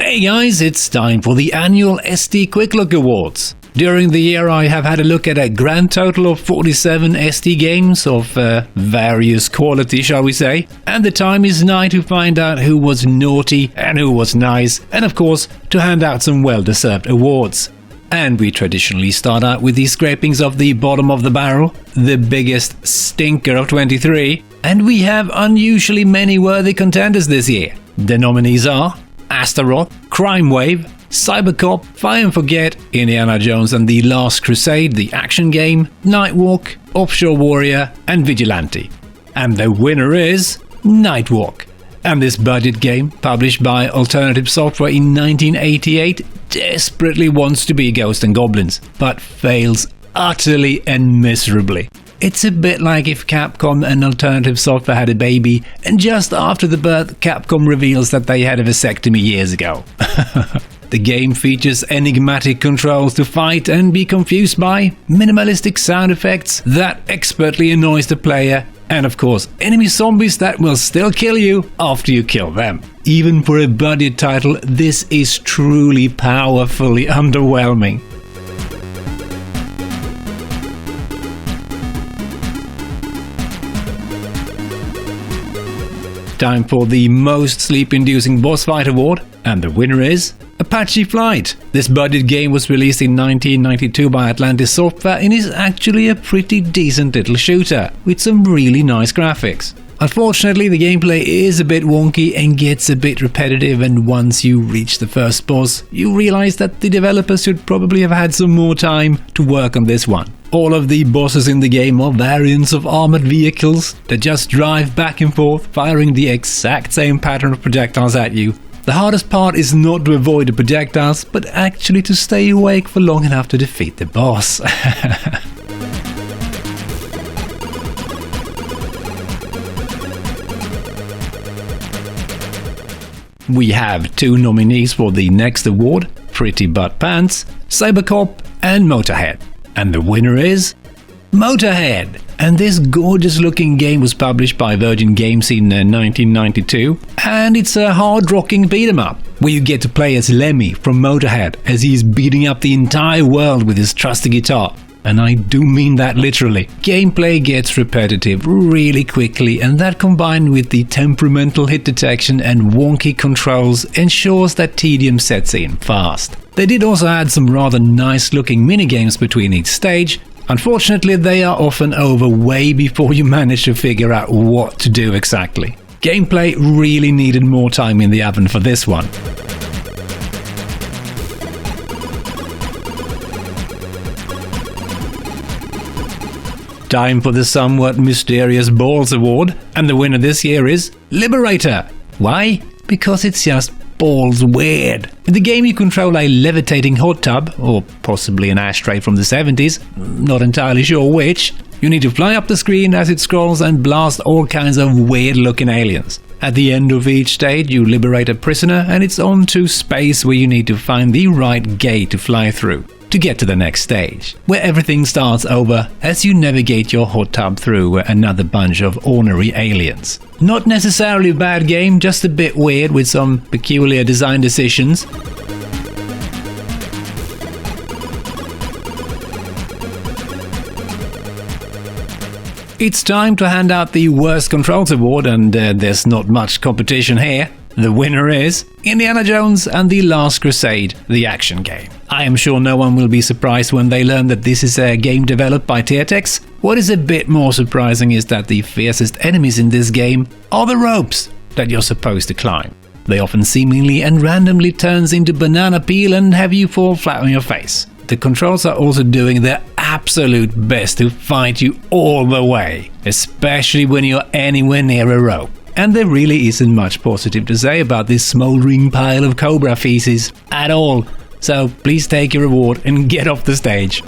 Hey guys, it's time for the annual ST Quick Look Awards. During the year I have had a look at a grand total of 47 ST games of various quality, shall we say, and the time is nigh to find out who was naughty and who was nice, and of course to hand out some well-deserved awards. And we traditionally start out with the scrapings of the bottom of the barrel, the biggest stinker of 23, and we have unusually many worthy contenders this year. The nominees are Astaroth, Crime Wave, Cybercop, Fire and Forget, Indiana Jones and the Last Crusade, the action game, Nightwalk, Offshore Warrior and Vigilante. And the winner is Nightwalk. And this budget game, published by Alternative Software in 1988, desperately wants to be Ghosts and Goblins, but fails utterly and miserably. It's a bit like if Capcom and Alternative Software had a baby, and just after the birth, Capcom reveals that they had a vasectomy years ago. The game features enigmatic controls to fight and be confused by, minimalistic sound effects that expertly annoys the player, and of course, enemy zombies that will still kill you after you kill them. Even for a budget title, this is truly powerfully underwhelming. Time for the most sleep-inducing boss fight award, and the winner is Apache Flight. This budget game was released in 1992 by Atlantis Software and is actually a pretty decent little shooter, with some really nice graphics. Unfortunately, the gameplay is a bit wonky and gets a bit repetitive, and once you reach the first boss, you realize that the developers should probably have had some more time to work on this one. All of the bosses in the game are variants of armored vehicles that just drive back and forth, firing the exact same pattern of projectiles at you. The hardest part is not to avoid the projectiles, but actually to stay awake for long enough to defeat the boss. We have two nominees for the next award, Pretty Butt Pants, Cybercop and Motorhead. And the winner is Motorhead. And this gorgeous looking game was published by Virgin Games in 1992, and it's a hard rocking beat 'em up, where you get to play as Lemmy from Motorhead as he's beating up the entire world with his trusty guitar. And I do mean that literally. Gameplay gets repetitive really quickly, and that combined with the temperamental hit detection and wonky controls ensures that tedium sets in fast. They did also add some rather nice looking minigames between each stage. Unfortunately, they are often over way before you manage to figure out what to do exactly. Gameplay really needed more time in the oven for this one. Time for the somewhat mysterious Balls Award, and the winner this year is Liberator. Why? Because it's just balls weird. In the game you control a levitating hot tub, or possibly an ashtray from the 70s, not entirely sure which. You need to fly up the screen as it scrolls and blast all kinds of weird looking aliens. At the end of each stage you liberate a prisoner, and it's on to space where you need to find the right gate to fly through to get to the next stage, where everything starts over as you navigate your hot tub through another bunch of ornery aliens. Not necessarily a bad game, just a bit weird with some peculiar design decisions. It's time to hand out the Worst Controls Award, and there's not much competition here. The winner is Indiana Jones and the Last Crusade, the action game. I am sure no one will be surprised when they learn that this is a game developed by Tiertex. What is a bit more surprising is that the fiercest enemies in this game are the ropes that you're supposed to climb. They often seemingly and randomly turns into banana peel and have you fall flat on your face. The controls are also doing their absolute best to fight you all the way, especially when you're anywhere near a rope. And there really isn't much positive to say about this smouldering pile of cobra feces at all, so please take your reward and get off the stage.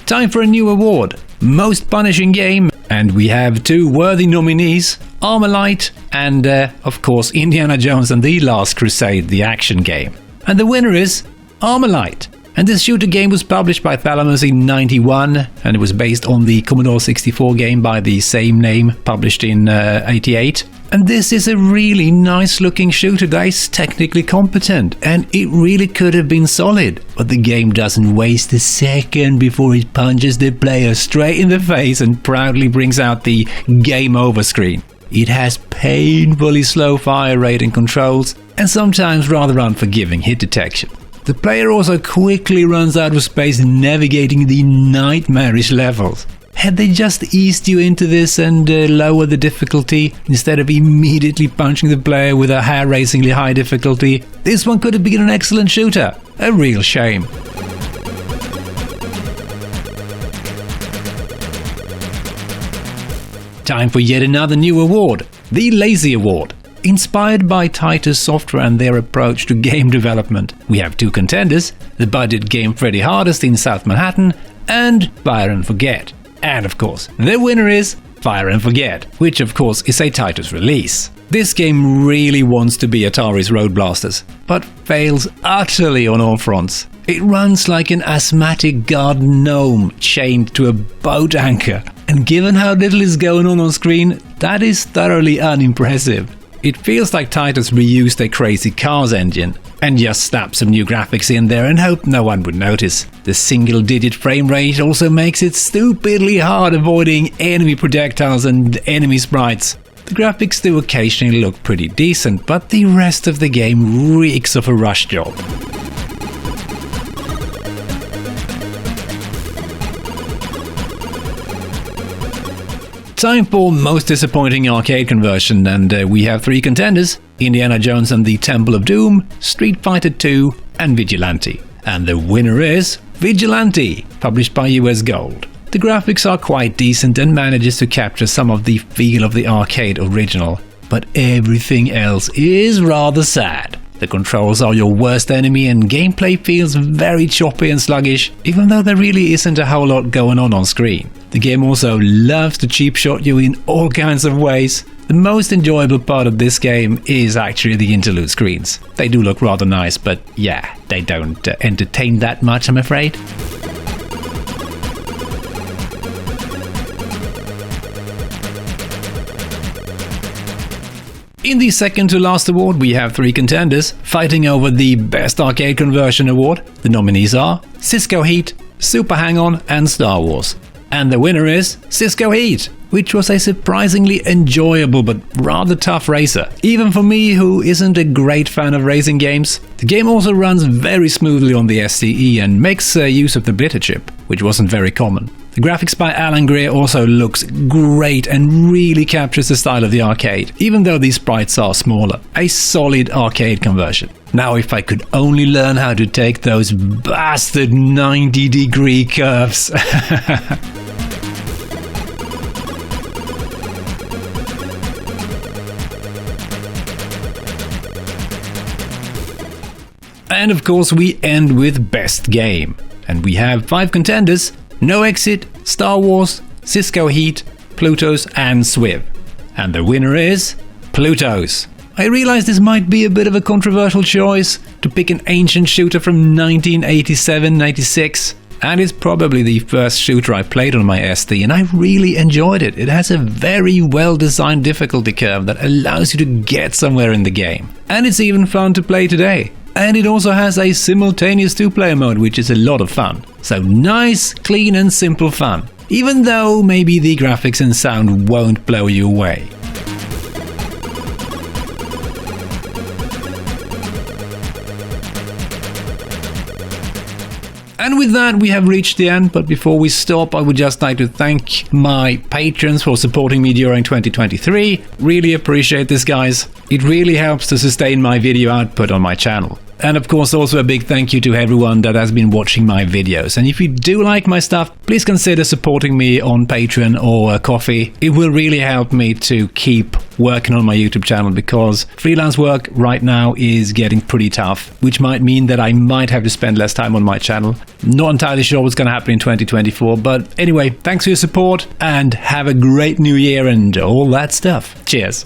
Time for a new award, Most Punishing Game, and we have two worthy nominees, Armalite and, of course, Indiana Jones and the Last Crusade, the action game. And the winner is Armalite. And this shooter game was published by Thalamus in '91, and it was based on the Commodore 64 game by the same name, published in '88. And this is a really nice looking shooter that is technically competent, and it really could have been solid. But the game doesn't waste a second before it punches the player straight in the face and proudly brings out the game over screen. It has painfully slow fire rate and controls, and sometimes rather unforgiving hit detection. The player also quickly runs out of space navigating the nightmarish levels. Had they just eased you into this and lowered the difficulty instead of immediately punching the player with a hair-raisingly high difficulty, this one could have been an excellent shooter. A real shame. Time for yet another new award, the Lazy Award. Inspired by Titus Software and their approach to game development, we have two contenders, the budget game Freddy Hardest in South Manhattan and Fire and Forget. And of course, the winner is Fire and Forget, which of course is a Titus release. This game really wants to be Atari's Road Blasters, but fails utterly on all fronts. It runs like an asthmatic garden gnome chained to a boat anchor, and given how little is going on screen, that is thoroughly unimpressive. It feels like Titus reused a Crazy Cars engine and just slapped some new graphics in there and hoped no one would notice. The single-digit frame rate also makes it stupidly hard avoiding enemy projectiles and enemy sprites. The graphics do occasionally look pretty decent, but the rest of the game reeks of a rush job. Time for most disappointing arcade conversion, and we have three contenders: Indiana Jones and the Temple of Doom, Street Fighter 2 and Vigilante. And the winner is Vigilante, published by US Gold. The graphics are quite decent and manages to capture some of the feel of the arcade original, but everything else is rather sad. The controls are your worst enemy and gameplay feels very choppy and sluggish, even though there really isn't a whole lot going on screen. The game also loves to cheap shot you in all kinds of ways. The most enjoyable part of this game is actually the interlude screens. They do look rather nice, but yeah, they don't entertain that much, I'm afraid. In the second to last award, we have three contenders fighting over the Best Arcade Conversion Award. The nominees are Cisco Heat, Super Hang-On and Star Wars. And the winner is Cisco Heat, which was a surprisingly enjoyable but rather tough racer, even for me who isn't a great fan of racing games. The game also runs very smoothly on the STE and makes use of the Blitter chip, which wasn't very common. The graphics by Alan Greer also looks great and really captures the style of the arcade, even though these sprites are smaller. A solid arcade conversion. Now if I could only learn how to take those bastard 90-degree curves. And of course we end with Best Game. And we have 5 contenders: No Exit, Star Wars, Cisco Heat, Plutos and Swiv. And the winner is Plutos. I realize this might be a bit of a controversial choice to pick an ancient shooter from 1987-96, and it's probably the first shooter I played on my ST, and I really enjoyed it. It has a very well-designed difficulty curve that allows you to get somewhere in the game. And it's even fun to play today. And it also has a simultaneous 2-player mode, which is a lot of fun. So nice, clean and simple fun, even though maybe the graphics and sound won't blow you away. And with that, we have reached the end, but before we stop, I would just like to thank my patrons for supporting me during 2023. Really appreciate this, guys. It really helps to sustain my video output on my channel. And of course, also a big thank you to everyone that has been watching my videos. And if you do like my stuff, please consider supporting me on Patreon or Ko-fi. It will really help me to keep working on my YouTube channel, because freelance work right now is getting pretty tough, which might mean that I might have to spend less time on my channel. Not entirely sure what's going to happen in 2024, but anyway, thanks for your support and have a great new year and all that stuff. Cheers.